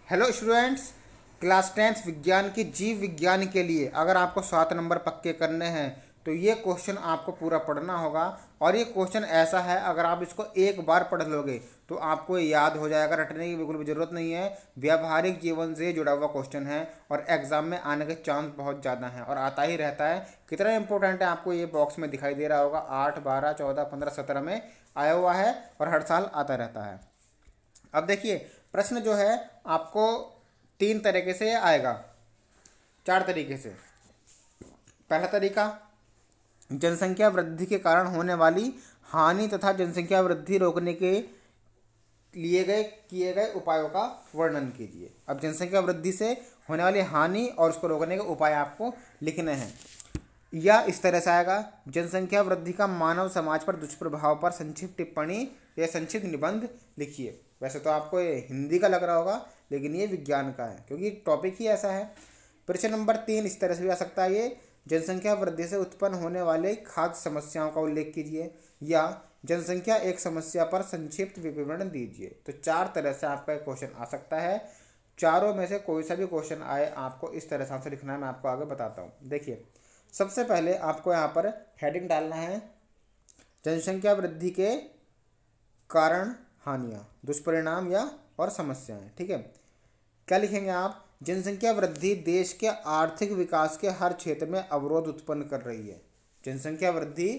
Hello students, class 10th विज्ञान की जीव विज्ञान के लिए अगर आपको 7 नंबर पक्के करने हैं तो ये क्वेश्चन आपको पूरा पढ़ना होगा। और ये क्वेश्चन ऐसा है, अगर आप इसको एक बार पढ़ लोगे तो आपको ये याद हो जाएगा, रटने की बिल्कुल भी ज़रूरत नहीं है। व्यावहारिक जीवन से जुड़ा हुआ क्वेश्चन है और एग्जाम में आने के चांस बहुत ज़्यादा हैं और आता ही रहता है। कितना इंपॉर्टेंट है आपको ये बॉक्स में दिखाई दे रहा होगा। 8, 12, 14, 15, 17 में आया हुआ है और हर साल आता रहता है। अब देखिए, प्रश्न जो है आपको 3 तरीके से आएगा, 4 तरीके से। पहला तरीका, जनसंख्या वृद्धि के कारण होने वाली हानि तथा जनसंख्या वृद्धि रोकने के किए गए उपायों का वर्णन कीजिए। अब जनसंख्या वृद्धि से होने वाली हानि और उसको रोकने के उपाय आपको लिखने हैं। या इस तरह से आएगा, जनसंख्या वृद्धि का मानव समाज पर दुष्प्रभाव पर संक्षिप्त टिप्पणी या संक्षिप्त निबंध लिखिए। वैसे तो आपको ये हिंदी का लग रहा होगा, लेकिन ये विज्ञान का है क्योंकि टॉपिक ही ऐसा है। प्रश्न नंबर 3 इस तरह से भी आ सकता है, ये जनसंख्या वृद्धि से उत्पन्न होने वाले खाद्य समस्याओं का उल्लेख कीजिए या जनसंख्या एक समस्या पर संक्षिप्त विवरण दीजिए। तो 4 तरह से आपका एक क्वेश्चन आ सकता है। चारों में से कोई सा भी क्वेश्चन आए, आपको इस तरह से आंसर लिखना है। मैं आपको आगे बताता हूँ। देखिए, सबसे पहले आपको यहाँ पर हेडिंग डालना है, जनसंख्या वृद्धि के कारण, हानियाँ, दुष्परिणाम या और समस्याएं। ठीक है, क्या लिखेंगे आप? जनसंख्या वृद्धि देश के आर्थिक विकास के हर क्षेत्र में अवरोध उत्पन्न कर रही है। जनसंख्या वृद्धि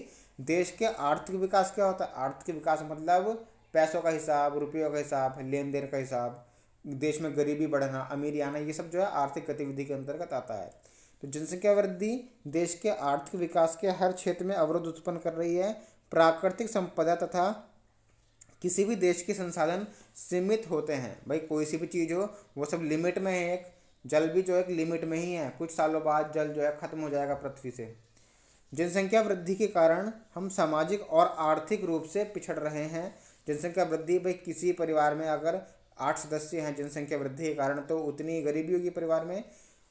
देश के आर्थिक विकास, क्या होता है आर्थिक विकास? मतलब पैसों का हिसाब, रुपयों का हिसाब, लेन देन का हिसाब, देश में गरीबी बढ़ना, अमीरी आना, ये सब जो है आर्थिक गतिविधि के अंतर्गत आता है। तो जनसंख्या वृद्धि देश के आर्थिक विकास के हर क्षेत्र में अवरोध उत्पन्न कर रही है। प्राकृतिक संपदा तथा किसी भी देश के संसाधन सीमित होते हैं। भाई कोई सी भी चीज़ हो वो सब लिमिट में है। एक जल भी जो है एक लिमिट में ही है, कुछ सालों बाद जल जो है खत्म हो जाएगा पृथ्वी से। जनसंख्या वृद्धि के कारण हम सामाजिक और आर्थिक रूप से पिछड़ रहे हैं। जनसंख्या वृद्धि, भाई किसी परिवार में अगर 8 सदस्य हैं जनसंख्या वृद्धि के कारण, तो उतनी गरीबी होगी परिवार में।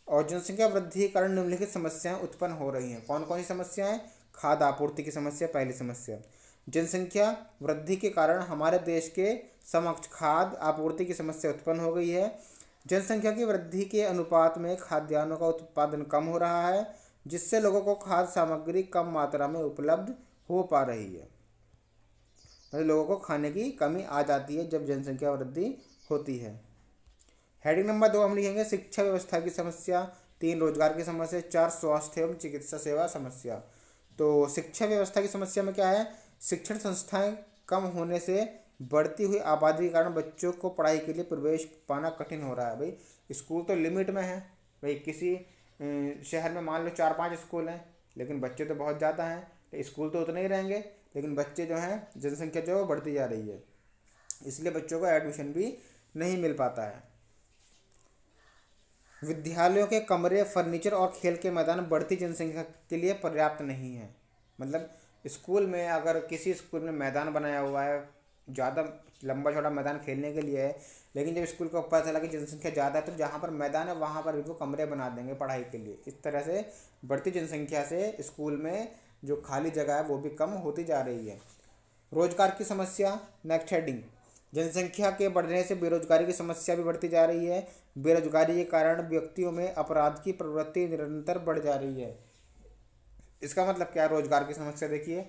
और जनसंख्या वृद्धि के कारण निम्नलिखित समस्याएं उत्पन्न हो रही हैं। कौन कौन सी समस्याएं? खाद्य आपूर्ति की समस्या, पहली समस्या। जनसंख्या वृद्धि के कारण हमारे देश के समक्ष खाद्य आपूर्ति की समस्या उत्पन्न हो गई है। जनसंख्या की वृद्धि के अनुपात में खाद्यान्नों का उत्पादन कम हो रहा है, जिससे लोगों को खाद्य सामग्री कम मात्रा में उपलब्ध हो पा रही है। मतलब लोगों को खाने की कमी आ जाती है जब जनसंख्या वृद्धि होती है। हेडिंग नंबर 2 हम लिखेंगे, शिक्षा व्यवस्था की समस्या। 3, रोजगार की समस्या। 4, स्वास्थ्य एवं चिकित्सा सेवा समस्या। तो शिक्षा व्यवस्था की समस्या में क्या है? शिक्षण संस्थाएं कम होने से बढ़ती हुई आबादी के कारण बच्चों को पढ़ाई के लिए प्रवेश पाना कठिन हो रहा है। भाई स्कूल तो लिमिट में है। भाई किसी शहर में मान लो 4-5 स्कूल हैं, लेकिन बच्चे तो बहुत ज़्यादा हैं, तो स्कूल तो उतने ही रहेंगे, लेकिन बच्चे जो हैं, जनसंख्या जो है वो बढ़ती जा रही है, इसलिए बच्चों को एडमिशन भी नहीं मिल पाता है। विद्यालयों के कमरे, फर्नीचर और खेल के मैदान बढ़ती जनसंख्या के लिए पर्याप्त नहीं है। मतलब स्कूल में, अगर किसी स्कूल में मैदान बनाया हुआ है, ज़्यादा लंबा चौड़ा मैदान खेलने के लिए है, लेकिन जब स्कूल को पता चला कि जनसंख्या ज़्यादा है तो जहाँ पर मैदान है वहाँ पर भी वो कमरे बना देंगे पढ़ाई के लिए। इस तरह से बढ़ती जनसंख्या से स्कूल में जो खाली जगह है वो भी कम होती जा रही है। रोजगार की समस्या, नेक्स्ट हेडिंग। जनसंख्या के बढ़ने से बेरोजगारी की समस्या भी बढ़ती जा रही है। बेरोजगारी के कारण व्यक्तियों में अपराध की प्रवृत्ति निरंतर बढ़ जा रही है। इसका मतलब क्या है? रोजगार की समस्या देखिए,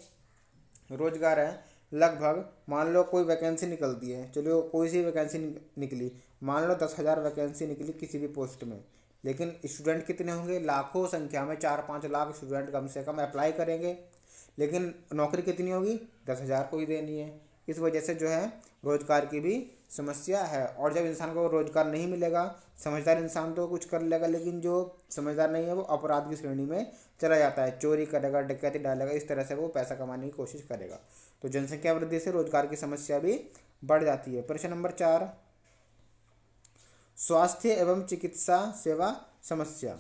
रोजगार है, लगभग मान लो कोई वैकेंसी निकलती है, चलो कोई सी वैकेंसी निकली, मान लो 10,000 वैकेंसी निकली किसी भी पोस्ट में, लेकिन स्टूडेंट कितने होंगे? लाखों संख्या में, 4-5 लाख स्टूडेंट कम से कम अप्लाई करेंगे, लेकिन नौकरी कितनी होगी? 10,000 को ही देनी है। इस वजह से जो है रोजगार की भी समस्या है। और जब इंसान को रोजगार नहीं मिलेगा, समझदार इंसान तो कुछ कर लेगा, लेकिन जो समझदार नहीं है वो अपराध की श्रेणी में चला जाता है, चोरी करेगा, डकैती डालेगा, इस तरह से वो पैसा कमाने की कोशिश करेगा। तो जनसंख्या वृद्धि से रोजगार की समस्या भी बढ़ जाती है। प्रश्न नंबर 4, स्वास्थ्य एवं चिकित्सा सेवा समस्या।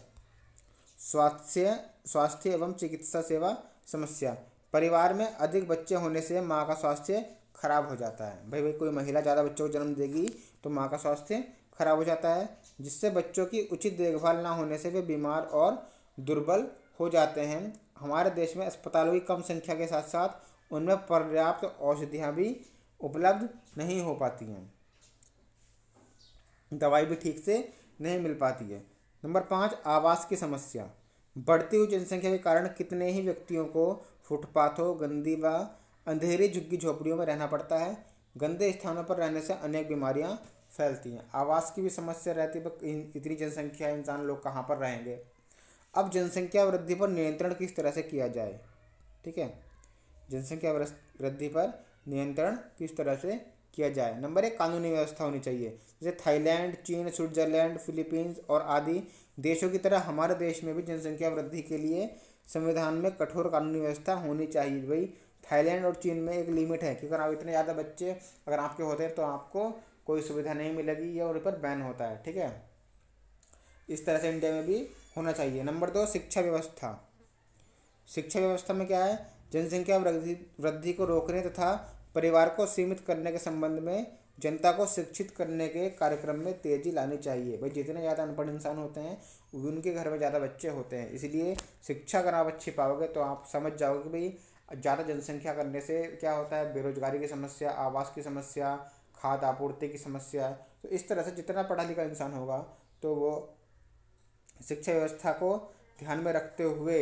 स्वास्थ्य एवं चिकित्सा सेवा समस्या। परिवार में अधिक बच्चे होने से माँ का स्वास्थ्य खराब हो जाता है। भाई कोई महिला ज़्यादा बच्चों को जन्म देगी तो माँ का स्वास्थ्य खराब हो जाता है, जिससे बच्चों की उचित देखभाल ना होने से वे बीमार और दुर्बल हो जाते हैं। हमारे देश में अस्पतालों की कम संख्या के साथ साथ उनमें पर्याप्त औषधियाँ भी उपलब्ध नहीं हो पाती हैं। दवाई भी ठीक से नहीं मिल पाती है। नंबर 5, आवास की समस्या। बढ़ती हुई जनसंख्या के कारण कितने ही व्यक्तियों को फुटपाथों, गंदी व अंधेरी झुग्गी झोपड़ियों में रहना पड़ता है। गंदे स्थानों पर रहने से अनेक बीमारियां फैलती हैं। आवास की भी समस्या रहती है, इतनी जनसंख्या इंसान लोग कहाँ पर रहेंगे। अब जनसंख्या वृद्धि पर नियंत्रण किस तरह से किया जाए, ठीक है। जनसंख्या वृद्धि पर नियंत्रण किस तरह से किया जाए। नंबर 1, कानूनी व्यवस्था होनी चाहिए। जैसे थाईलैंड, चीन, स्विट्जरलैंड, फिलीपींस और आदि देशों की तरह हमारे देश में भी जनसंख्या वृद्धि के लिए संविधान में कठोर कानूनी व्यवस्था होनी चाहिए। भाई थाईलैंड और चीन में एक लिमिट है कि अगर आप इतने ज़्यादा बच्चे अगर आपके होते हैं तो आपको कोई सुविधा नहीं मिलेगी या उन पर बैन होता है, ठीक है। इस तरह से इंडिया में भी होना चाहिए। नंबर 2, शिक्षा व्यवस्था। शिक्षा व्यवस्था में क्या है, जनसंख्या वृद्धि को रोकने तथा परिवार को सीमित करने के संबंध में जनता को शिक्षित करने के कार्यक्रम में तेजी लानी चाहिए। भाई जितने ज़्यादा अनपढ़ इंसान होते हैं उनके घर में ज़्यादा बच्चे होते हैं, इसलिए शिक्षा अगर आप अच्छी पाओगे तो आप समझ जाओगे कि भाई ज़्यादा जनसंख्या करने से क्या होता है, बेरोजगारी की समस्या, आवास की समस्या, खाद्य आपूर्ति की समस्या। तो इस तरह से जितना पढ़ा लिखा इंसान होगा तो वो शिक्षा व्यवस्था को ध्यान में रखते हुए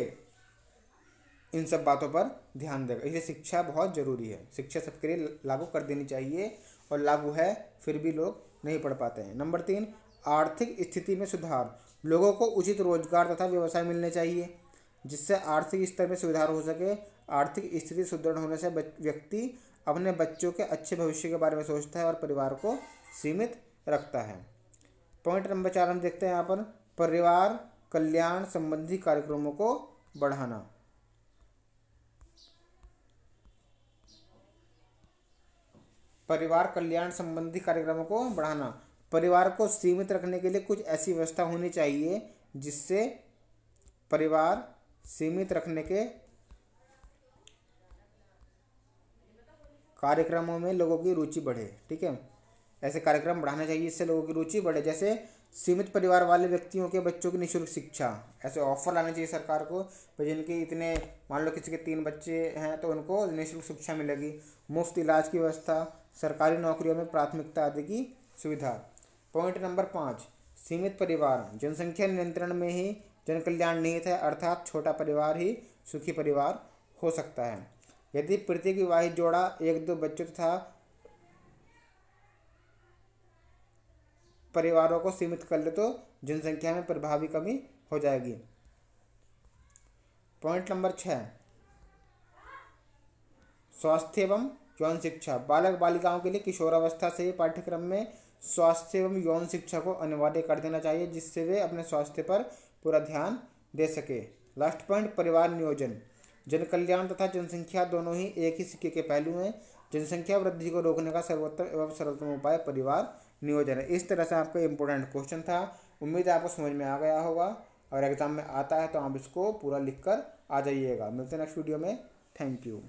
इन सब बातों पर ध्यान देगा। इसलिए शिक्षा बहुत ज़रूरी है। शिक्षा सबके लिए लागू कर देनी चाहिए और लागू है फिर भी लोग नहीं पढ़ पाते हैं। नंबर 3, आर्थिक स्थिति में सुधार। लोगों को उचित रोजगार तथा व्यवसाय मिलने चाहिए जिससे आर्थिक स्तर में सुधार हो सके। आर्थिक स्थिति सुदृढ़ होने से व्यक्ति अपने बच्चों के अच्छे भविष्य के बारे में सोचता है और परिवार को सीमित रखता है। पॉइंट नंबर 4 हम देखते हैं यहाँ पर, परिवार कल्याण संबंधी कार्यक्रमों को बढ़ाना। परिवार कल्याण संबंधी कार्यक्रमों को बढ़ाना। परिवार को सीमित रखने के लिए कुछ ऐसी व्यवस्था होनी चाहिए जिससे परिवार सीमित रखने के कार्यक्रमों में लोगों की रुचि बढ़े, ठीक है। ऐसे कार्यक्रम बढ़ाने चाहिए जिससे लोगों की रुचि बढ़े। जैसे सीमित परिवार वाले व्यक्तियों के बच्चों की निःशुल्क शिक्षा, ऐसे ऑफर लाने चाहिए सरकार को। जिनके इतने मान लो किसी के 3 बच्चे हैं तो उनको निःशुल्क शिक्षा मिलेगी। मुफ्त इलाज की व्यवस्था, सरकारी नौकरियों में प्राथमिकता आदि की सुविधा। पॉइंट नंबर 5, सीमित परिवार। जनसंख्या नियंत्रण में ही जन कल्याण निहित है, अर्थात छोटा परिवार ही सुखी परिवार हो सकता है। यदि प्रत्येक विवाहित जोड़ा 1-2 बच्चों तथा परिवारों को सीमित कर ले तो जनसंख्या में प्रभावी कमी हो जाएगी। पॉइंट नंबर 6, स्वास्थ्य एवं यौन शिक्षा। बालक बालिकाओं के लिए किशोरावस्था से ही पाठ्यक्रम में स्वास्थ्य एवं यौन शिक्षा को अनिवार्य कर देना चाहिए जिससे वे अपने स्वास्थ्य पर पूरा ध्यान दे सके। लास्ट पॉइंट, परिवार नियोजन। जन कल्याण तथा जनसंख्या दोनों ही एक ही सिक्के के पहलू हैं। जनसंख्या वृद्धि को रोकने का सर्वोत्तम एवं सरलतम उपाय परिवार नियोजन है। इस तरह से आपका इंपॉर्टेंट क्वेश्चन था। उम्मीद है आपको समझ में आ गया होगा। अगर एग्जाम में आता है तो आप इसको पूरा लिख कर आ जाइएगा। मिलते हैं नेक्स्ट वीडियो में। Thank you.